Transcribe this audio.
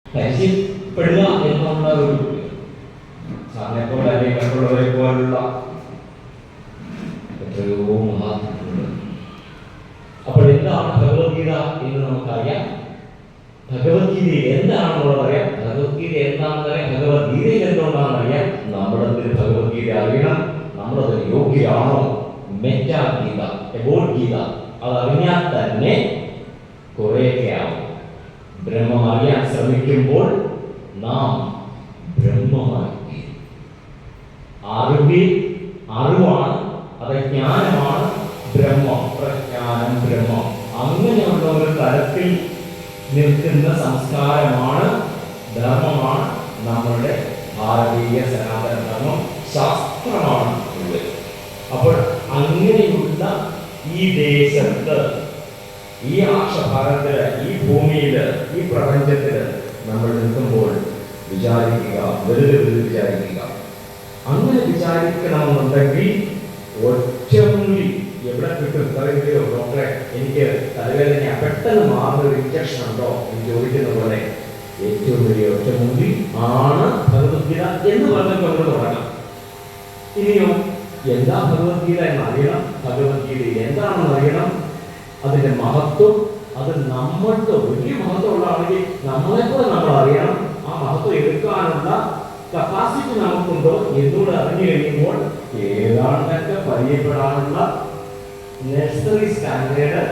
പരിചയപ്പെടുക എന്നുള്ള ഒരു സാറിനെ പോലെ അല്ലെങ്കിൽ മറ്റുള്ളവരെ പോലുള്ള എത്രയോ മഹാത്മുണ്ട്. അപ്പോൾ എന്താണ് ഭഗവത്ഗീത എന്ന് നമുക്കറിയാം. ഭഗവത്ഗീതയിൽ എന്താണെന്നുള്ളത് അറിയാം. ഭഗവത്ഗീത എന്താണെന്ന് അറിയാം. ഭഗവത്ഗീതയിൽ എന്തുകൊണ്ടാണെന്ന് അറിയാം. നമ്മളതിൽ ഭഗവത്ഗീത അറിയണം. നമ്മളതിൽ യോഗ്യരാണോ? മെറ്റാഗീത, എബോട്ട് ഗീത അതറിഞ്ഞാൽ തന്നെ കുറേയൊക്കെ ആവും. ബ്രഹ്മം അറിയാൻ ശ്രമിക്കുമ്പോൾ നാം ബ്രഹ്മമായി. അറിവാണ്, അത് ജ്ഞാനമാണ്. ബ്രഹ്മം, പ്രജ്ഞാനം, ബ്രഹ്മം അങ്ങനെയുള്ള ഒരു തലത്തിൽ നിൽക്കുന്ന സംസ്കാരമാണ്, ധർമ്മമാണ് നമ്മളുടെ ഭാരതീയ സനാതന ധർമ്മം, ശാസ്ത്രമാണ് ഇത്. അപ്പോൾ അങ്ങനെയുള്ള ഈ ദേശത്ത്, ഈ ആക്ഷഭാരത്തില്, ഈ ഭൂമിയില്, ഈ പ്രപഞ്ചത്തില് നമ്മൾ നിൽക്കുമ്പോൾ വിചാരിക്കുക, വെറുതെ വിചാരിക്കുക. അങ്ങനെ വിചാരിക്കണമെന്നുണ്ടെങ്കിൽ ഒറ്റമൂലി എവിടെ കിട്ടും? പറയുകയോ ഡോക്ടറെ എനിക്ക് തലവേദന പെട്ടെന്ന് മാറുന്ന ഒരു ഇഞ്ചക്ഷൻ ഉണ്ടോ എന്ന് ചോദിക്കുന്ന പോലെ ഏറ്റവും വലിയ ഒറ്റമൂലി ആണ് ഭഗവത്ഗീത എന്ന് പറഞ്ഞുകൊണ്ട് തുടങ്ങാം. ഇനിയോ എന്താ ഭഗവത്ഗീത എന്ന് അറിയണം. ഭഗവത്ഗീത എന്താണെന്ന് അറിയണം. അതിന്റെ മഹത്വം, അത് നമ്മൾക്ക് വലിയ മഹത്വമുള്ളതാണെങ്കിൽ നമ്മളെപ്പോലെ നമ്മൾ അറിയണം. ആ മഹത്വം എടുക്കാനുള്ള കപ്പാസിറ്റി നമുക്കുണ്ടോ എന്നൂടെ അറിഞ്ഞു കഴിയുമ്പോൾ ഏതാണ്ടൊക്കെ പരിചയപ്പെടാനുള്ള നെസസറി സ്റ്റാൻഡേർഡ്